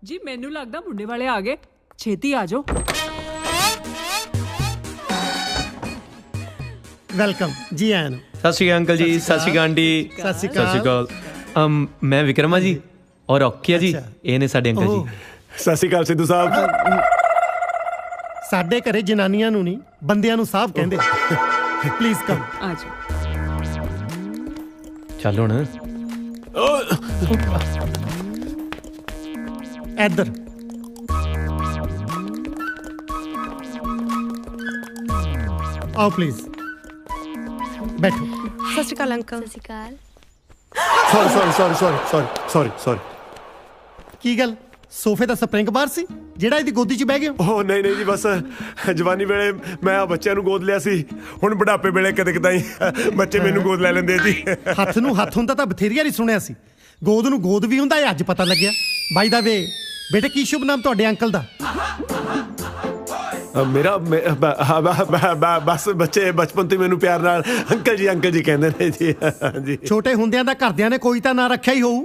ਜੀ ਮੈਨੂੰ ਲੱਗਦਾ ਮੁੰਡੇ ਵਾਲੇ ਆ ਗਏ, ਛੇਤੀ ਆ ਜਾਓ। ਵੈਲਕਮ ਜੀ ਆਇਆਂ ਨੂੰ। ਸਤਿ ਸ਼੍ਰੀ ਅਕਾਲ ਅੰਕਲ ਜੀ। ਸਤਿ ਸ਼੍ਰੀ ਅਕਾਲ ਆਂਟੀ। ਸਤਿ ਸ਼੍ਰੀ ਅਕਾਲ। ਮੈਂ ਵਿਕਰਮਾ ਜੀ ਔਰ ਔਖੀ ਜੀ, ਇਹ ਨੇ ਸਾਡੇ ਅੰਕਲ ਜੀ। ਸਤਿ ਸ਼੍ਰੀ ਅਕਾਲ ਸਿੱਧੂ ਸਾਹਿਬ। ਸਾਡੇ ਘਰੇ ਜਨਾਨੀਆਂ ਨੂੰ ਨਹੀਂ ਬੰਦਿਆਂ ਨੂੰ ਸਾਹਿਬ ਕਹਿੰਦੇ। Please come. ਆ ਜਾਓ। ਚੱਲ ਹੁਣ ਇੱਧਰ ਆਓ ਪਲੀਜ਼ ਬੈਠੋ। ਸਤਿ ਸ਼੍ਰੀ ਅਕਾਲ ਅੰਕਲ। ਸਤਿ ਸ਼੍ਰੀ ਅਕਾਲ। ਸੌਰੀ। ਕੀ ਗੱਲ ਸੋਫੇ ਦਾ ਸਪਰਿੰਗ ਬਾਰ ਸੀ ਜਿਹੜਾ ਇਹਦੀ ਗੋਦੀ 'ਚ ਬਹਿ ਗਏ ਹੋ? ਉਹ ਨਹੀਂ ਜੀ, ਬਸ ਜਵਾਨੀ ਵੇਲੇ ਮੈਂ ਆ ਬੱਚਿਆਂ ਨੂੰ ਗੋਦ ਲਿਆ ਸੀ, ਹੁਣ ਬੁਢਾਪੇ ਵੇਲੇ ਕਦੇ ਕਦਾਈ ਬੱਚੇ ਮੈਨੂੰ ਗੋਦ ਲੈ ਲੈਂਦੇ ਜੀ। ਹੱਥ ਨੂੰ ਹੱਥ ਹੁੰਦਾ ਤਾਂ ਬਥੇਰੀਆਂ ਹੀ ਸੁਣਿਆ ਸੀ, ਗੋਦ ਨੂੰ ਗੋਦ ਵੀ ਹੁੰਦਾ, ਇਹ ਅੱਜ ਪਤਾ ਲੱਗਿਆ। ਬਾਈ ਦਾ ਵੇ ਬੇਟੇ, ਕੀ ਸ਼ੁਭ ਨਾਮ ਤੁਹਾਡੇ ਅੰਕਲ ਦਾ? ਮੇਰਾ ਬਸ ਬੱਚੇ ਬਚਪਨ ਤੋਂ ਮੈਨੂੰ ਪਿਆਰ ਨਾਲ ਅੰਕਲ ਜੀ ਕਹਿੰਦੇ ਨੇ ਜੀ। ਹਾਂਜੀ। ਛੋਟੇ ਹੁੰਦਿਆਂ ਦਾ ਘਰਦਿਆਂ ਨੇ ਕੋਈ ਤਾਂ ਨਾਂ ਰੱਖਿਆ ਹੀ ਹੋਊ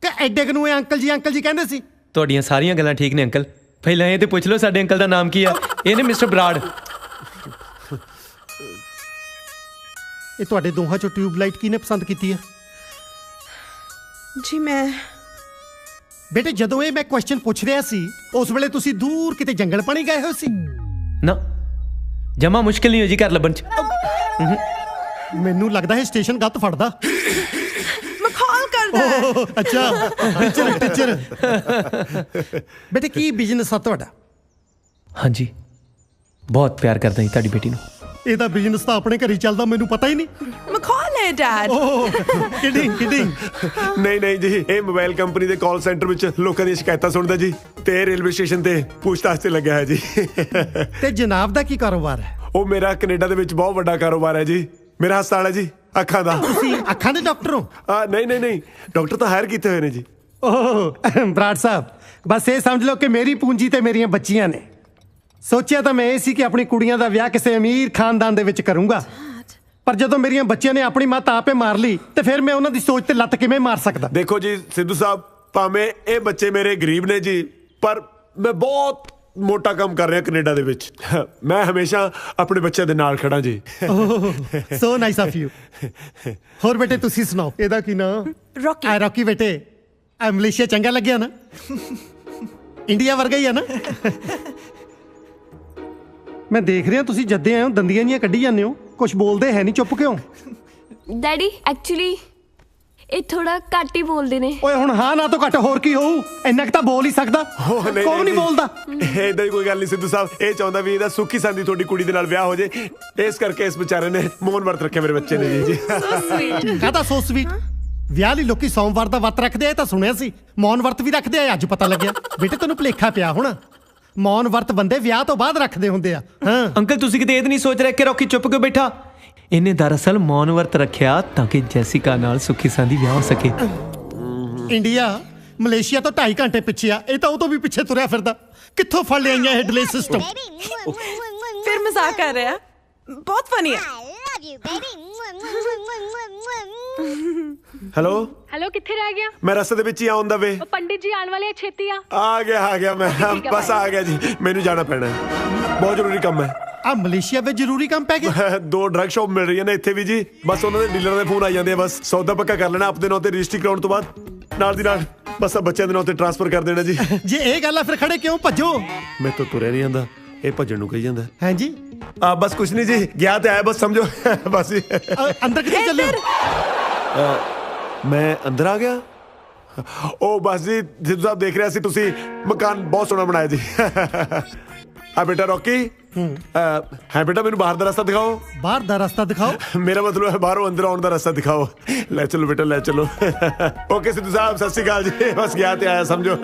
ਕਿ ਐਡੇ ਕੁ ਨੂੰ ਇਹ ਅੰਕਲ ਜੀ ਕਹਿੰਦੇ ਸੀ? ਤੁਹਾਡੀਆਂ ਸਾਰੀਆਂ ਗੱਲਾਂ ਠੀਕ ਨੇ ਅੰਕਲ, ਪਹਿਲਾਂ ਇਹ ਤੇ ਪੁੱਛ ਲਓ ਸਾਡੇ ਅੰਕਲ ਦਾ ਨਾਮ ਕੀ ਆ। ਇਹ ਨੇ ਮਿਸਟਰ ਬਰਾੜ। ਇਹ ਤੁਹਾਡੇ ਦੋਹਾਂ ਚੋਂ ਟਿਊਬਲਾਈਟ ਕਿਹਨੇ ਪਸੰਦ ਕੀਤੀ ਹੈ? ਜੀ ਮੈਂ ਬੇਟੇ ਜਦੋਂ ਇਹ ਮੈਂ ਕੁਐਸਚਨ ਪੁੱਛ ਰਿਹਾ ਸੀ ਉਸ ਵੇਲੇ ਤੁਸੀਂ ਦੂਰ ਕਿਤੇ ਜੰਗਲ ਪਾਣੀ ਗਏ ਹੋਏ ਸੀ? ਨਾ, ਜਮਾ ਮੁਸ਼ਕਿਲ ਨਹੀਂ ਹੋ ਜੀ ਘਰ ਲੱਭਣ ਚ। ਮੈਨੂੰ ਲੱਗਦਾ ਹੈ ਸਟੇਸ਼ਨ ਗਲਤ ਫੜਦਾ। ਮਖੌਲ ਕਰਦਾ ਹੈ। ਅੱਛਾ ਟੀਚਰ। ਬੇਟੇ ਕੀ ਬਿਜ਼ਨਸ ਆ ਤੁਹਾਡਾ? ਹਾਂਜੀ, ਬਹੁਤ ਪਿਆਰ ਕਰਦਾ ਜੀ ਤੁਹਾਡੀ ਬੇਟੀ ਨੂੰ। ਇਹਦਾ ਬਿਜ਼ਨਸ ਤਾਂ ਆਪਣੇ ਘਰ ਹੀ ਚੱਲਦਾ, ਮੈਨੂੰ ਪਤਾ ਹੀ ਨਹੀਂ। ਮਖੌਲ ਹੈ ਡੈਡ। ਕਿਡਿੰਗ। ਨਹੀਂ ਜੀ, ਇਹ ਮੋਬਾਈਲ ਕੰਪਨੀ ਦੇ ਕਾਲ ਸੈਂਟਰ ਵਿੱਚ ਲੋਕਾਂ ਦੀਆਂ ਸ਼ਿਕਾਇਤਾਂ ਸੁਣਦਾ ਜੀ, ਤੇ ਰੇਲਵੇ ਸਟੇਸ਼ਨ ਤੇ ਪੁੱਛਤਾਛ ਤੇ ਲੱਗਿਆ ਹੈ ਜੀ। ਤੇ ਜਨਾਬ ਦਾ ਕੀ ਕਾਰੋਬਾਰ ਹੈ? ਉਹ ਮੇਰਾ ਕੈਨੇਡਾ ਦੇ ਵਿੱਚ ਬਹੁਤ ਵੱਡਾ ਕਾਰੋਬਾਰ ਹੈ ਜੀ। ਮੇਰਾ ਹਸਪਤਾਲ ਹੈ ਜੀ ਅੱਖਾਂ ਦਾ। ਤੁਸੀਂ ਅੱਖਾਂ ਦੇ ਡਾਕਟਰ ਹੋ? ਨਹੀਂ, ਡਾਕਟਰ ਤਾਂ ਹਾਇਰ ਕੀਤੇ ਹੋਏ ਨੇ ਜੀ। ਬਰਾੜ ਸਾਹਿਬ, ਬਸ ਇਹ ਸਮਝ ਲਓ ਕਿ ਮੇਰੀ ਪੂੰਜੀ ਤੇ ਮੇਰੀਆਂ ਬੱਚੀਆਂ ਨੇ। ਸੋਚਿਆ ਤਾਂ ਮੈਂ ਇਹ ਸੀ ਕਿ ਆਪਣੀ ਕੁੜੀਆਂ ਦਾ ਵਿਆਹ ਕਿਸੇ ਅਮੀਰ ਖਾਨਦਾਨ ਦੇ ਵਿੱਚ ਕਰੂੰਗਾ, ਪਰ ਜਦੋਂ ਮੇਰੀਆਂ ਬੱਚੀਆਂ ਨੇ ਆਪਣੀ ਮੱਤ ਆਪੇ ਮਾਰ ਲਈ ਤੇ ਫਿਰ ਮੈਂ ਉਹਨਾਂ ਦੀ ਸੋਚ ਤੇ ਲੱਤ ਕਿਵੇਂ ਮਾਰ ਸਕਦਾ? ਦੇਖੋ ਜੀ ਸਿੱਧੂ ਸਾਹਿਬ, ਭਾਵੇਂ ਇਹ ਬੱਚੇ ਮੇਰੇ ਗਰੀਬ ਨੇ ਜੀ, ਪਰ ਮੈਂ ਬਹੁਤ ਮੋਟਾ ਕੰਮ ਕਰ ਰਿਹਾ ਕੈਨੇਡਾ ਦੇ ਵਿੱਚ। ਮੈਂ ਹਮੇਸ਼ਾ ਆਪਣੇ ਬੱਚਿਆਂ ਦੇ ਨਾਲ ਖੜਾ ਜੀ। So nice of you. ਹੋਰ ਬੇਟੇ ਤੁਸੀਂ ਸੁਣਾਓ, ਇਹਦਾ ਕੀ ਨਾਮ? ਰੌਕੀ। ਰੌਕੀ ਬੇਟੇ, ਮਲੇਸ਼ੀਆ ਚੰਗਾ ਲੱਗਿਆ ਨਾ? ਇੰਡੀਆ ਵਰਗਾ ਹੀ ਆ ਨਾ? ਮੈਂ ਦੇਖ ਰਿਹਾ ਤੁਸੀਂ ਜੱਦੇ ਆਏ ਹੋ ਦੰਦੀਆਂ ਜੀਆਂ ਕੱਢੀ ਜਾਂਦੇ ਹੋ, ਕੁਝ ਬੋਲਦੇ ਹੈ ਨਹੀਂ, ਚੁੱਪ ਕਿਉਂ? ਡੈਡੀ ਐਕਚੁਅਲੀ ਇਹ ਥੋੜਾ ਘੱਟ ਹੀ ਬੋਲਦੇ ਨੇ। ਓਏ ਹੁਣ ਹਾਂ ਨਾ ਤੋਂ ਘੱਟ ਹੋਰ ਕੀ ਹੋਊ, ਇੰਨਾ ਕੁ ਤਾਂ ਬੋਲ ਹੀ ਸਕਦਾ। ਕੌਣ ਨਹੀਂ ਬੋਲਦਾ? ਏਦਾਂ ਹੀ ਕੋਈ ਗੱਲ ਨਹੀਂ ਸਿੱਧੂ ਸਾਹਿਬ, ਇਹ ਚਾਹੁੰਦਾ ਵੀ ਇਹਦਾ ਸੁੱਖੀ ਸੰਦੀ ਤੁਹਾਡੀ ਕੁੜੀ ਦੇ ਨਾਲ ਵਿਆਹ ਹੋ ਜੇ, ਇਸ ਕਰਕੇ ਇਸ ਵਿਚਾਰੇ ਨੇ ਮੌਨ ਵਰਤ ਰੱਖਿਆ ਮੇਰੇ ਬੱਚੇ ਨੇ ਜੀ। ਕਾਹਦਾ ਸੋ ਸਵੀਟ? ਵਿਆਹ ਲਈ ਲੋਕੀ ਸੋਮਵਾਰ ਦਾ ਵਰਤ ਰੱਖਦੇ ਆ, ਇਹ ਤਾਂ ਸੁਣਿਆ ਸੀ। ਮੌਨ ਵਰਤ ਵੀ ਰੱਖਦੇ ਆ, ਅੱਜ ਪਤਾ ਲੱਗਿਆ। ਬੇਟੇ ਤੈਨੂੰ ਭੁਲੇਖਾ ਪਿਆ ਹੋਣਾ, ਮੌਨ ਵਰਤ ਬੰਦੇ ਵਿਆਹ ਤੋਂ ਬਾਅਦ ਰੱਖਦੇ ਹੁੰਦੇ ਆ। ਹਾਂ ਅੰਕਲ ਤੁਸੀਂ ਕਿਤੇ ਇਹ ਨਹੀਂ ਸੋਚ ਰਹੇ ਕਿ ਰੌਕੀ ਚੁੱਪ ਕਿਉਂ ਬੈਠਾ? ਇਹਨੇ ਦਰਅਸਲ ਮੌਨ ਵਰਤ ਰੱਖਿਆ ਤਾਂ ਕਿ ਜੈਸਿਕਾ ਨਾਲ ਸੁੱਖੀ ਸਾਂਦੀ ਵਿਆਹ ਹੋ ਸਕੇ। ਇੰਡੀਆ ਮਲੇਸ਼ੀਆ ਤੋਂ 2.5 ਘੰਟੇ ਪਿੱਛੇ ਆ, ਇਹ ਤਾਂ ਉਹ ਤੋਂ ਵੀ ਪਿੱਛੇ ਤੁਰਿਆ ਫਿਰਦਾ। ਕਿੱਥੋਂ ਫੜ ਲਿਆਈਆਂ ਇਹ ਡਿਲੇ ਸਿਸਟਮ? ਫਿਰ ਮਜ਼ਾਕ ਕਰ ਰਿਹਾ, ਬਹੁਤ ਫਨੀ ਹੈ। ਹੈਲੋ, ਕਿੱਥੇ ਰਹਿ ਗਿਆ? ਮੈਂ ਰਸਤੇ ਦੇ ਵਿੱਚ ਹੀ ਆਉਣ ਦਾ ਵੇ। ਉਹ ਪੰਡਿਤ ਜੀ ਆਉਣ ਵਾਲੇ ਆ, ਛੇਤੀ ਆ। ਆ ਗਿਆ ਮੈਂ, ਬਸ ਆ ਗਿਆ ਜੀ। ਮੈਨੂੰ ਜਾਣਾ ਪੈਣਾ ਹੈ, ਬਹੁਤ ਜ਼ਰੂਰੀ ਕੰਮ ਹੈ। ਆ ਮਲੇਸ਼ੀਆ ਵਿੱਚ ਜ਼ਰੂਰੀ ਕੰਮ ਪੈ ਗਿਆ? 2 ਡਰੱਗ ਸ਼ਾਪ ਮਿਲ ਰਹੀਆਂ ਨੇ ਇੱਥੇ ਵੀ ਜੀ, ਬਸ ਉਹਨਾਂ ਦੇ ਡੀਲਰ ਦੇ ਫੋਨ ਆ ਜਾਂਦੇ ਆ। ਬਸ ਸੌਦਾ ਪੱਕਾ ਕਰ ਲੈਣਾ, ਆਪਣੇ ਨਾਂ ਤੇ ਰਜਿਸਟਰੀ ਕਰਾਉਣ ਤੋਂ ਬਾਅਦ ਨਾਲ ਦੀ ਨਾਲ ਬਸ ਬੱਚਿਆਂ ਦੇ ਨਾਂ ਤੇ ਟ੍ਰਾਂਸਫਰ ਕਰ ਦੇਣਾ ਜੀ। ਜੇ ਇਹ ਗੱਲ ਆ ਫਿਰ ਖੜੇ ਕਿਉਂ? ਭੱਜੋ। ਮੈਂ ਤਾਂ ਤੁਰਿਆ ਨਹੀਂ ਜਾਂਦਾ, ਇਹ ਭੱਜਣ ਨੂੰ ਕਹੀ ਜਾਂਦਾ। ਹਾਂ ਜੀ, ਬਸ ਕੁਛ ਨਹੀਂ ਜੀ, ਗਿਆ ਤੇ ਆਇਆ, ਬਸ ਸਮਝੋ। ਬਸ ਅੰਦਰ ਕਿੱਥੇ ਚੱਲੇ? ਮੈਂ ਅੰਦਰ ਆ ਗਿਆ। ਉਹ ਬਸ ਜੀ ਸਿੱਧੂ ਸਾਹਿਬ ਦੇਖ ਰਿਹਾ ਸੀ ਤੁਸੀਂ ਮਕਾਨ ਬਹੁਤ ਸੋਹਣਾ ਬਣਾਇਆ ਜੀ। ਆ ਬੇਟਾ ਰੌਕੀ, ਹੈ ਬੇਟਾ ਮੈਨੂੰ ਬਾਹਰ ਦਾ ਰਸਤਾ ਦਿਖਾਓ। ਬਾਹਰ ਦਾ ਰਸਤਾ ਦਿਖਾਓ? ਮੇਰਾ ਮਤਲਬ ਹੈ ਬਾਹਰੋਂ ਅੰਦਰ ਆਉਣ ਦਾ ਰਸਤਾ ਦਿਖਾਓ। ਲੈ ਚਲੋ ਬੇਟਾ, ਲੈ ਚਲੋ। ਓਕੇ ਸਿੱਧੂ ਸਾਹਿਬ, ਸਤਿ ਸ਼੍ਰੀ ਅਕਾਲ ਜੀ। ਬਸ ਗਿਆ ਤੇ ਆਇਆ ਸਮਝੋ।